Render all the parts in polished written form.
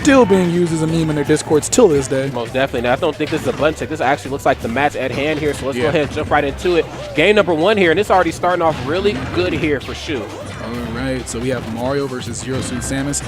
still being used as a meme in their Discords till this day. Most definitely. Now, I don't think this is a button check. This actually looks like the match at hand here, so let's go ahead and jump right into it. Game number 1 here, and it's already starting off really good here for Shu. All right, so we have Mario versus Zero Suit Samus.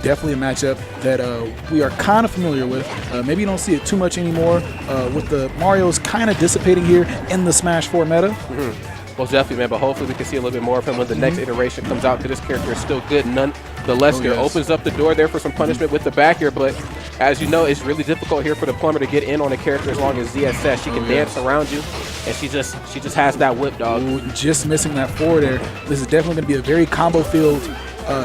Definitely a matchup that we are kind of familiar with. Maybe you don't see it too much anymore with the Mario's kind of dissipating here in the Smash 4 meta. Most definitely, man, but hopefully we can see a little bit more of him when the next iteration comes out, because this character is still good nonetheless. Here opens up the door there for some punishment with the back here, but as you know, it's really difficult here for the plumber to get in on a character as long as ZSS. She can dance around you, and she just has that whip, dog. Ooh, just missing that forward air. This is definitely going to be a very combo-filled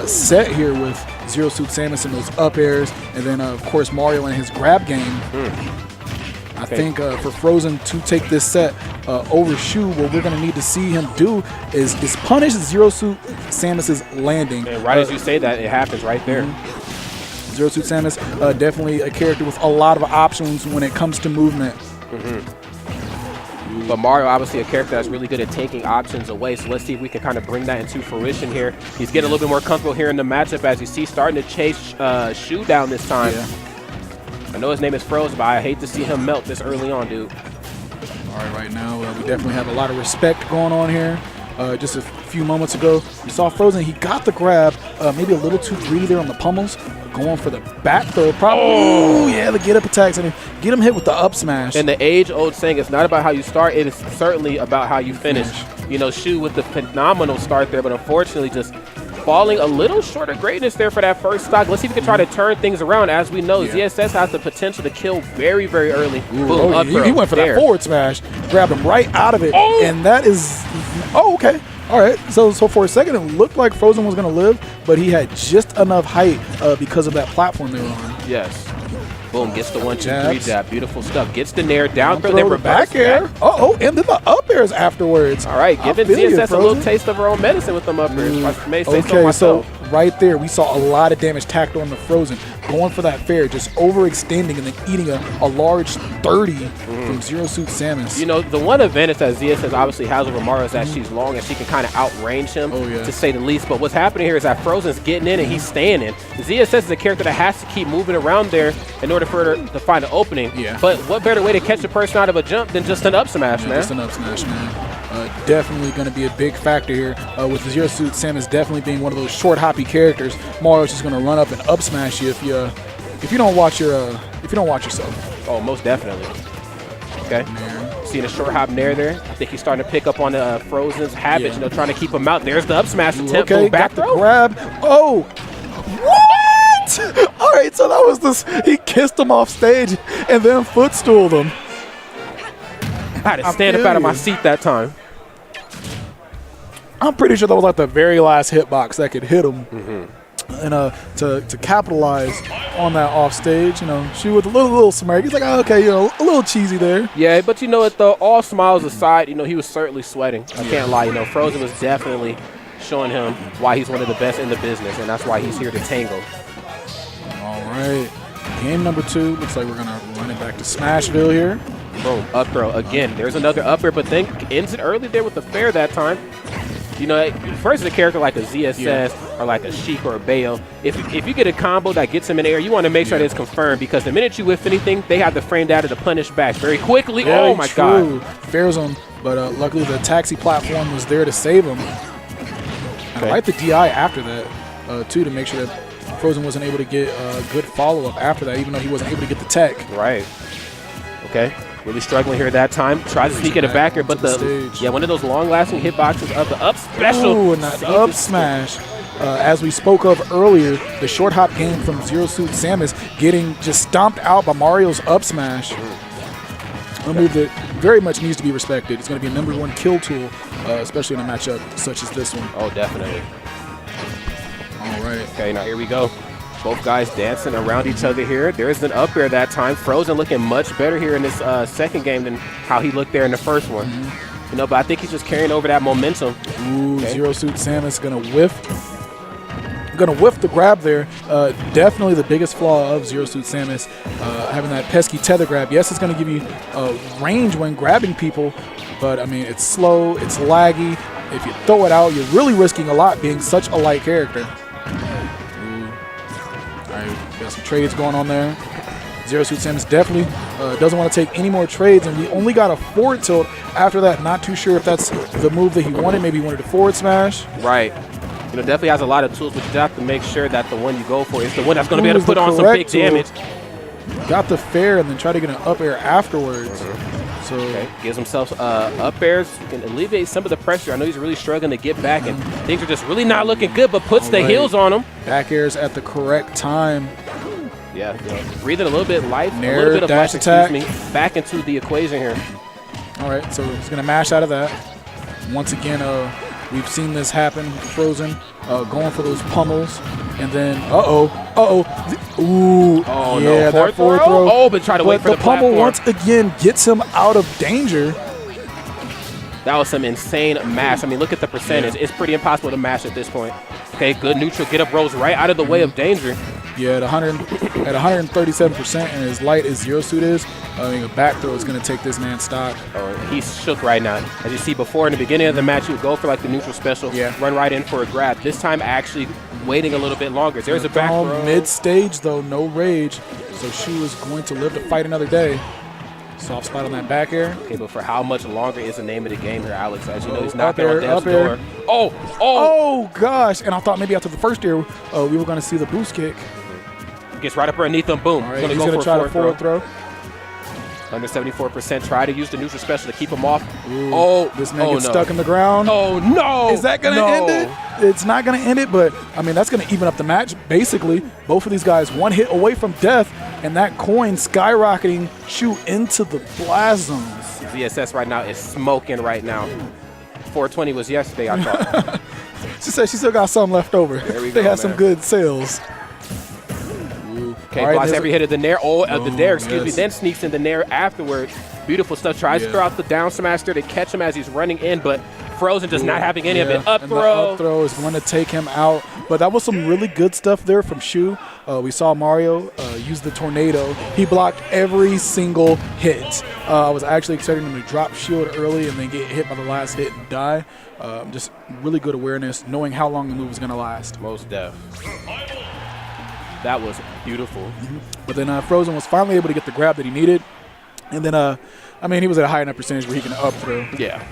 set here with Zero Suit Samus and those up airs, and then, of course, Mario and his grab game. I think for FroZn to take this set over Shu, what we're going to need to see him do is punish Zero Suit Samus's landing. And right as you say that, it happens right there. Zero Suit Samus, definitely a character with a lot of options when it comes to movement. But Mario, obviously a character that's really good at taking options away, so let's see if we can kind of bring that into fruition here. He's getting a little bit more comfortable here in the matchup, as you see, starting to chase Shu down this time. I know his name is FroZn, but I hate to see him melt this early on, dude. All right now we definitely have a lot of respect going on here. Just a few moments ago, we saw FroZn. He got the grab, maybe a little too greedy there on the pummels, going for the back throw. Probably, the get-up attacks. I mean, get him hit with the up smash. And the age-old saying, it's not about how you start, it is certainly about how you finish. You know, Shu with the phenomenal start there, but unfortunately just falling a little short of greatness there for that first stock. Let's see if we can try to turn things around. As we know, ZSS has the potential to kill very, very early. Boom, up throw. He went for that forward smash, grabbed him right out of it, and that is, okay. All right, so for a second, it looked like FroZn was going to live, but he had just enough height because of that platform they were on. Yes. Boom, gets the 1-2-3 jab. Beautiful stuff. Gets the nair, down throw, then back air. And then the up airs afterwards. All right, giving ZSS a little taste of her own medicine with them up airs. I may say so myself. So right there, we saw a lot of damage tacked on the FroZn. Going for that fair, just overextending and then eating a large 30 from Zero Suit Samus. You know, the one advantage that ZSS obviously has over Mario is that she's long and she can kind of outrange him, to say the least. But what's happening here is that FroZn's getting in and he's staying in. ZSS is a character that has to keep moving around there in order for her to find an opening. But what better way to catch a person out of a jump than just an up smash, man? Just an up smash, man. Definitely going to be a big factor here with the Zero Suit Samus definitely being one of those short hoppy characters. Mario's just going to run up and up smash you if you don't watch yourself. Oh, most definitely. Okay. Seeing a short hop nair there. I think he's starting to pick up on FroZn's habits, you know, trying to keep him out. There's the up smash attempt. Okay, back got the grab. Oh, what? All right, so that was this. He kissed him off stage and then footstooled him. I had to stand up out of my seat that time. I'm pretty sure that was like the very last hitbox that could hit him. And to capitalize on that off stage, you know, she with a little smirk. He's like, oh, okay, you know, a little cheesy there. Yeah, but you know what, though, all smiles aside, you know, he was certainly sweating. I can't lie. You know, FroZn was definitely showing him why he's one of the best in the business, and that's why he's here to tangle. All right, game number 2. Looks like we're gonna run it back to Smashville here. Boom, up throw again. There's another up air, but then ends it early there with the fair that time. You know, first a character like a ZSS or like a Sheik or a Bayo, if you get a combo that gets him in the air, you want to make sure that it's confirmed, because the minute you whiff anything, they have the frame data to punish back very quickly. Oh my God. Fairs him, but luckily the taxi platform was there to save him. And I like the DI after that, too, to make sure that FroZn wasn't able to get a good follow-up after that, even though he wasn't able to get the tech. Right. Okay. Really struggling here that time. Tries to sneak in a back here, but one of those long-lasting hitboxes of the up special. Ooh, and that up smash. As we spoke of earlier, the short hop game from Zero Suit Samus getting just stomped out by Mario's up smash. A move that very much needs to be respected. It's going to be a #1 kill tool, especially in a matchup such as this one. Oh, definitely. All right. Okay, now here we go. Both guys dancing around each other here. There's an up air that time. FroZn looking much better here in this second game than how he looked there in the first one. You know, but I think he's just carrying over that momentum. Ooh, Zero Suit Samus gonna whiff the grab there. Definitely the biggest flaw of Zero Suit Samus, having that pesky tether grab. Yes, it's gonna give you range when grabbing people, but I mean, it's slow, it's laggy. If you throw it out, you're really risking a lot being such a light character. right, got some trades going on there. Zero Suit Samus definitely doesn't want to take any more trades, and we only got a forward tilt after that. Not too sure if that's the move that he wanted. Maybe he wanted a forward smash. Right. You know, definitely has a lot of tools, but you have to make sure that the one you go for is the one that's going to be able to put on some big damage. Got the fair and then try to get an up air afterwards. So gives himself up airs, can alleviate some of the pressure. I know he's really struggling to get back, and things are just really not looking good, but puts the heels on him. Back airs at the correct time. Yeah, breathing a little bit life, Nair, a little bit of dash life, attack. back into the equation here. All right, so he's going to mash out of that. Once again, we've seen this happen. FroZn going for those pummels, and then ooh, Oh, yeah, no. that forward throw. Oh, but try to wait for the pummel platform. once again gets him out of danger. That was some insane mash. I mean, look at the percentage. Yeah. It's pretty impossible to mash at this point. Okay, good neutral. Get up rolls right out of the way of danger. Yeah, at 137%, and his light as Zero Suit is, I think a back throw is going to take this man's stock. Oh, he's shook right now. As you see before, in the beginning of the match, he would go for like the neutral special, run right in for a grab. This time, actually waiting a little bit longer. There's a back throw. Mid-stage, though, no rage. So Shu is going to live to fight another day. Soft spot on that back air. Okay, but for how much longer is the name of the game here, Alex? As you know, he's knocking on death's door. Oh, gosh. And I thought maybe after the first air, we were going to see the boost kick. Gets right up underneath him. Boom. All right, he's going to try the forward throw. Under 74%. Try to use the neutral special to keep him off. Ooh, this man gets stuck in the ground. Oh, no. Is that going to end it? It's not going to end it, but, I mean, that's going to even up the match, basically. Both of these guys one hit away from death, and that coin skyrocketing Shu into the blast zones. ZSS right now is smoking right now. 420 was yesterday, I thought. She said she still got some left over. They had some good sales. Okay, blocks every hit of the Nair. The Nair, excuse me. Then sneaks in the Nair afterwards. Beautiful stuff. Tries to throw out the down smash there to catch him as he's running in, but FroZn just not having any of it. Up throw. The up throw is going to take him out. But that was some really good stuff there from Shu. We saw Mario use the tornado. He blocked every single hit. I was actually expecting him to drop shield early and then get hit by the last hit and die. Just really good awareness, knowing how long the move was going to last. Most def. That was beautiful. But then FroZn was finally able to get the grab that he needed. And then, I mean, he was at a high enough percentage where he can up throw. Yeah.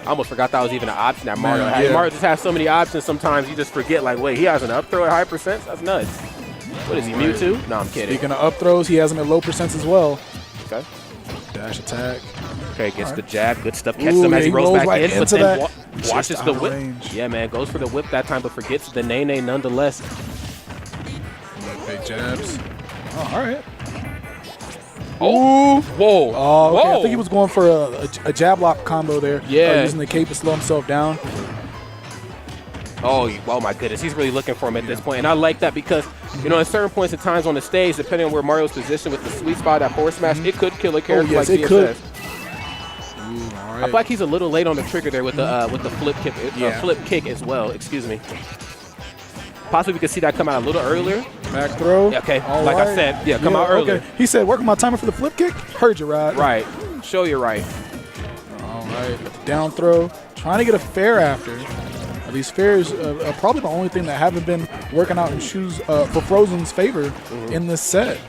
I almost forgot that was even an option that Mario had. Mario just has so many options sometimes you just forget, like, wait, he has an up throw at high percents? That's nuts. What is he, Mewtwo? No, I'm kidding. Speaking of up throws, he has him at low percents as well. Okay. Dash attack. Okay, gets the jab. Good stuff. Catches him as he rolls back in, but then watches the whip. Range. Yeah, man, goes for the whip that time, but forgets the nay-nay nonetheless. Big jabs. Oh, all right. Oh, whoa. Oh, okay. Whoa. I think he was going for a jab lock combo there. Yeah. Using the cape to slow himself down. Oh my goodness. He's really looking for him at this point. And I like that because, you know, at certain points in times on the stage, depending on where Mario's positioned with the sweet spot, that forward smash, it could kill a character like it ZSS. could. I feel like he's a little late on the trigger there with the flip kick as well. Excuse me. Possibly we could see that come out a little earlier. Back throw. Yeah, okay, like I said, come out earlier. Okay. He said, working my timer for the flip kick. Heard you, Rod. Right. Show you right. All right. Down throw. Trying to get a fair after. These fairs are probably the only thing that haven't been working out in Shu's for FroZn's favor in this set.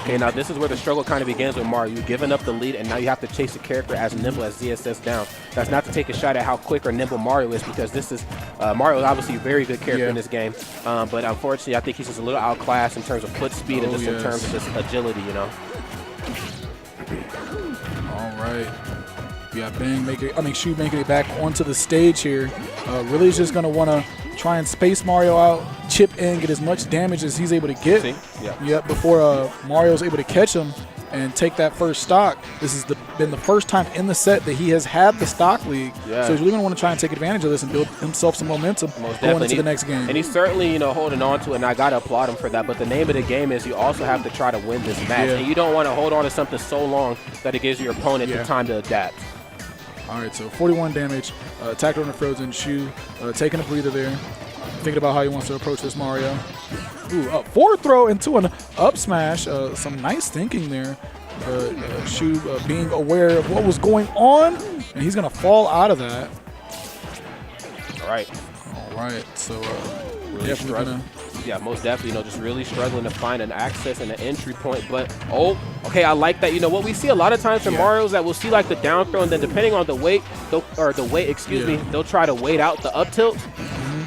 Okay, now this is where the struggle kind of begins with Mario. You've given up the lead, and now you have to chase a character as nimble as ZSS down. That's not to take a shot at how quick or nimble Mario is, because this is Mario is obviously a very good character in this game. But unfortunately, I think he's just a little outclassed in terms of foot speed and just in terms of just agility, you know. All right. Yeah, Shu making it back onto the stage here. Really is just going to want to try and space Mario out, chip in, get as much damage as he's able to get. Before Mario's able to catch him and take that first stock. This has been the first time in the set that he has had the stock lead. So he's really going to want to try and take advantage of this and build himself some momentum going into the next game. And he's certainly, you know, holding on to it, and I got to applaud him for that. But the name of the game is you also have to try to win this match. And you don't want to hold on to something so long that it gives your opponent the time to adapt. All right, so 41 damage, attacked on the FroZn. Shu taking a breather there, thinking about how he wants to approach this Mario. Ooh, forward throw into an up smash. Some nice thinking there. Shu being aware of what was going on, and he's going to fall out of that. All right. So definitely going to Yeah, most definitely. You know, just really struggling to find an access and an entry point. But, oh, okay, I like that. You know, what we see a lot of times in Mario's that we'll see like the down throw, and then depending on the weight, they'll try to wait out the up tilt.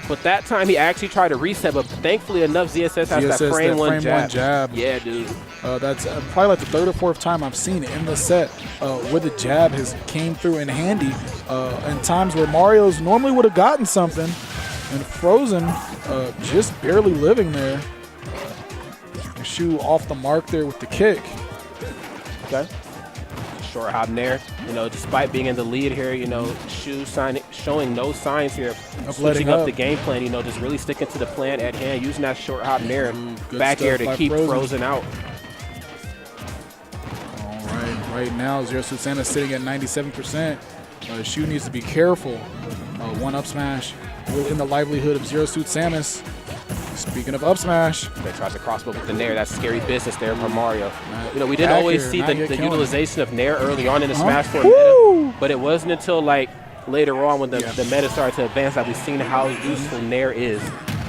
But that time he actually tried to reset, but thankfully enough, ZSS has that frame one jab. Yeah, dude. That's probably like the 3rd or 4th time I've seen it in the set where the jab has came through in handy in times where Mario's normally would have gotten something, and FroZn just barely living there. Shu off the mark there with the kick. Okay. Short hop there. You know, despite being in the lead here, you know, Shu showing no signs here of switching up the game plan, you know, just really sticking to the plan at hand, using that short hop there back here to keep FroZn out. All right, right now, Zero Suit Samus sitting at 97%. Shu needs to be careful. One up smash will end the livelihood of Zero Suit Samus. Speaking of up smash, they tries to crossbow with the Nair. That's scary business there for Mario. You know, we didn't always see the utilization of Nair early on in the Smash 4 meta, but it wasn't until like later on when the meta started to advance that we've seen how useful Nair is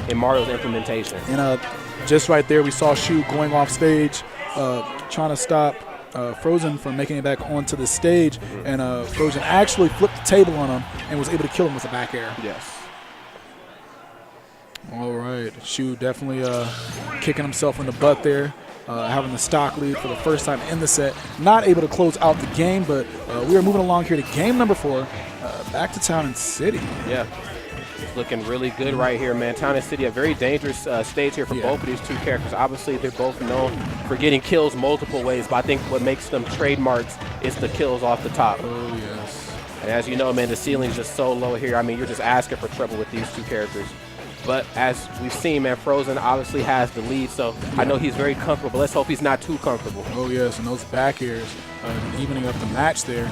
in Mario's implementation. And just right there, we saw Shu going off stage, trying to stop FroZn from making it back onto the stage, and FroZn actually flipped the table on him and was able to kill him with a back air. Yes. All right, Shu definitely kicking himself in the butt there, having the stock lead for the first time in the set. Not able to close out the game, but we are moving along here to game number 4, back to Town and City. Yeah, it's looking really good right here, man. Town and City, a very dangerous stage here for both of these two characters. Obviously, they're both known for getting kills multiple ways, but I think what makes them trademarks is the kills off the top. Oh, yes. And as you know, man, the ceiling's just so low here. I mean, you're just asking for trouble with these two characters. But as we've seen, man, FroZn obviously has the lead, so I know he's very comfortable, but let's hope he's not too comfortable. Oh, yes, and those back airs evening up the match there.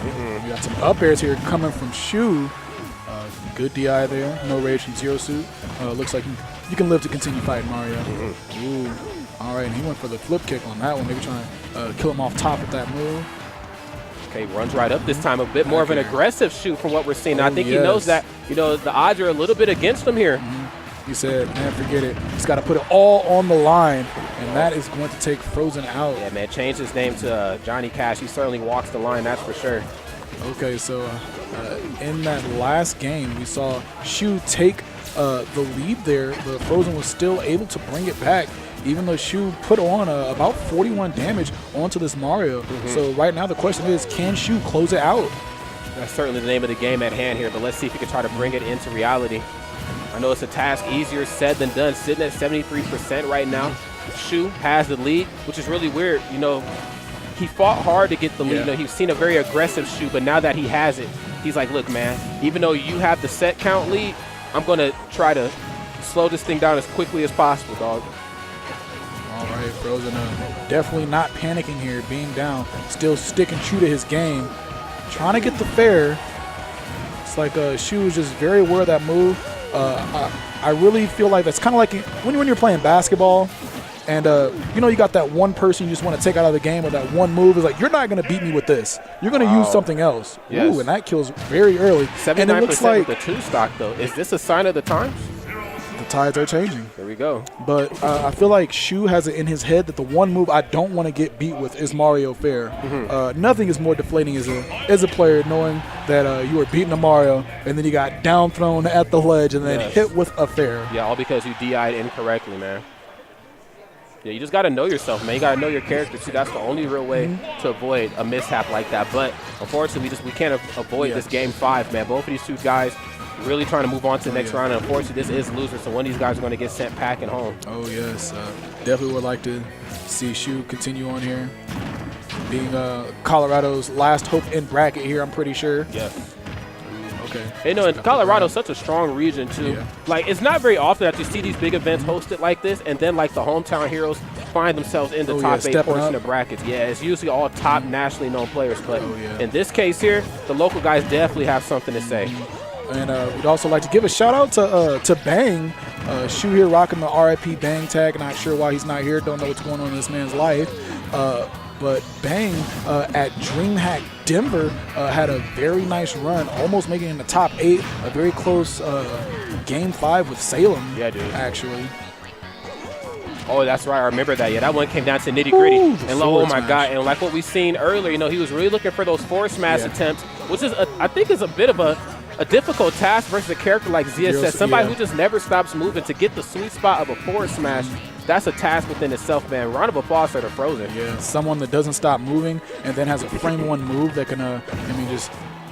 We got some up airs here coming from Shu. Good DI there. No rage from Zero Suit. Looks like you can live to continue fighting Mario. Ooh. All right, and he went for the flip kick on that one, maybe trying to kill him off top with that move. Okay, runs right up this time. A bit more of an aggressive Shu from what we're seeing. I think he knows that, you know, the odds are a little bit against him here. He said, man, forget it. He's got to put it all on the line, and that is going to take FroZn out. Yeah, man, changed his name to Johnny Cash. He certainly walks the line, that's for sure. Okay, so in that last game, we saw Shu take the lead there, but FroZn was still able to bring it back, even though Shu put on about 41 damage onto this Mario. So right now the question is, can Shu close it out? That's certainly the name of the game at hand here, but let's see if he can try to bring it into reality. I know it's a task easier said than done, sitting at 73% right now. Shu has the lead, which is really weird. You know, he fought hard to get the lead. You know, he's seen a very aggressive Shu, but now that he has it, he's like, look, man, even though you have the set count lead, I'm going to try to slow this thing down as quickly as possible, dog. All right, FroZn definitely not panicking here, being down, still sticking true to his game, trying to get the fair. It's like Shu is just very aware of that move. I really feel like that's kind of like when you're playing basketball and you know, you got that one person you just want to take out of the game with that one move. It's like, you're not going to beat me with this. You're going to use something else. Yes. Ooh, and that kills very early. 79% and it looks like with the 2 stock, though. Is this a sign of the times? The tides are changing. There we go. But I feel like Shu has it in his head that the one move I don't want to get beat with is Mario Fair. Nothing is more deflating as a player knowing that you were beating a Mario and then you got down thrown at the ledge and then hit with a fair. Yeah, all because you DI'd incorrectly, man. Yeah, you just got to know yourself, man. You got to know your character, too. That's the only real way to avoid a mishap like that. But unfortunately, we can't avoid this Game 5, man. Both of these two guys really trying to move on to the next round. And unfortunately, this is loser, so one of these guys are going to get sent packing home. Oh, yes. Definitely would like to see Shu continue on here. Being Colorado's last hope in bracket here, I'm pretty sure. Yes. Okay. You know, and Colorado's such a strong region, too. Yeah. Like, it's not very often that you see these big events hosted like this, and then, like, the hometown heroes find themselves in the top 8 portion of brackets. Yeah, it's usually all top nationally known players. But in this case here, the local guys definitely have something to say. And we'd also like to give a shout-out to Bang. Shu here rocking the RIP Bang tag. Not sure why he's not here. Don't know what's going on in this man's life. But Bang at DreamHack Denver had a very nice run, almost making it in the top 8. A very close Game 5 with Salem, yeah, dude. actually. Oh, that's right. I remember that. Yeah, that one came down to nitty-gritty. And oh, my smash. God. And like what we seen earlier, you know, he was really looking for those forward smash attempts, which is, I think, is a bit of a difficult task versus a character like ZSS, somebody who just never stops moving to get the sweet spot of a forward smash. That's a task within itself, man. Round of applause for the FroZn. Yeah, someone that doesn't stop moving and then has a frame one move that can,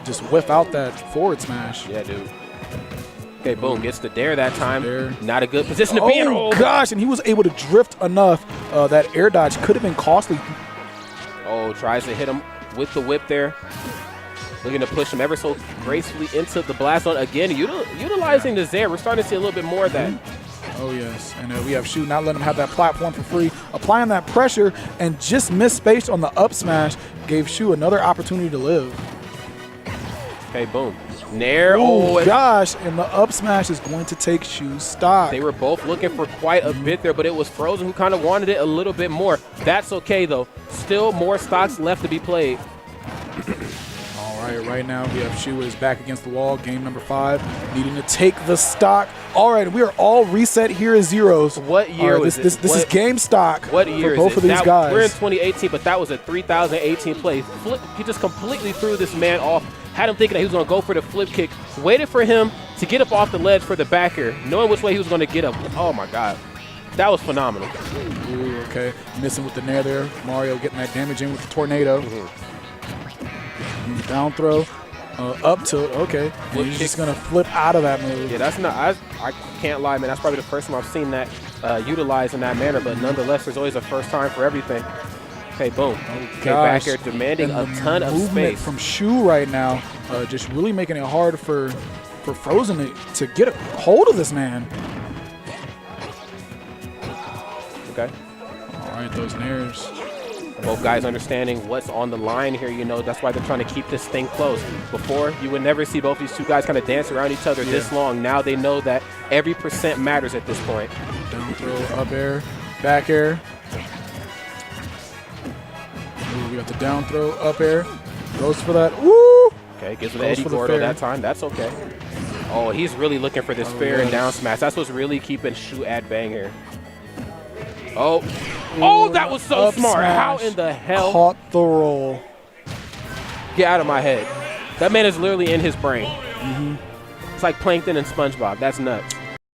just whiff out that forward smash. Yeah, dude. Okay, boom, gets the dare that time. Not a good position to be in. Oh, gosh, and he was able to drift enough that air dodge could have been costly. Oh, tries to hit him with the whip there. Looking to push him ever so gracefully into the blast zone. Again, utilizing the Zair. We're starting to see a little bit more of that. Oh, yes. And we have Shu not letting him have that platform for free. Applying that pressure and just missed space on the up smash gave Shu another opportunity to live. Okay, boom. Nair. Oh, gosh. And the up smash is going to take Shu's stock. They were both looking for quite a bit there, but it was FroZn who kind of wanted it a little bit more. That's okay, though. Still more stocks left to be played. All right, right now we have Shu is back against the wall. Game number 5, needing to take the stock. All right, we are all reset here as zeros. What year was this? This is game stock. What year for both is of it? these guys? We're in 2018, but that was a 3018 play. He just completely threw this man off. Had him thinking that he was going to go for the flip kick. Waited for him to get up off the ledge for the back air, knowing which way he was going to get up. Oh, my God. That was phenomenal. Ooh, okay. Missing with the nair there. Mario getting that damage in with the tornado. Down throw. Up tilt. Okay. And he's just going to flip out of that move. Yeah, that's not – I can't lie, man. That's probably the first time I've seen that utilized in that manner. But nonetheless, there's always a first time for everything. Okay, boom. Okay, back here demanding a ton of space from Shu right now, just really making it hard for FroZn to get a hold of this man. Okay. All right, those nairs. Both guys understanding what's on the line here, you know, that's why they're trying to keep this thing close. Before, you would never see both these two guys kind of dance around each other this long. Now they know that every percent matters at this point. Down throw, up air, back air. Ooh, we got the down throw, up air. Goes for that. Woo! Okay, gives it to Eddie Gordo that time. That's okay. Oh, he's really looking for this fair and down smash. That's what's really keeping Shu at bang here. Oh. Oh, that was so smart. How in the hell? Caught the roll. Get out of my head. That man is literally in his brain. It's like Plankton and SpongeBob. That's nuts.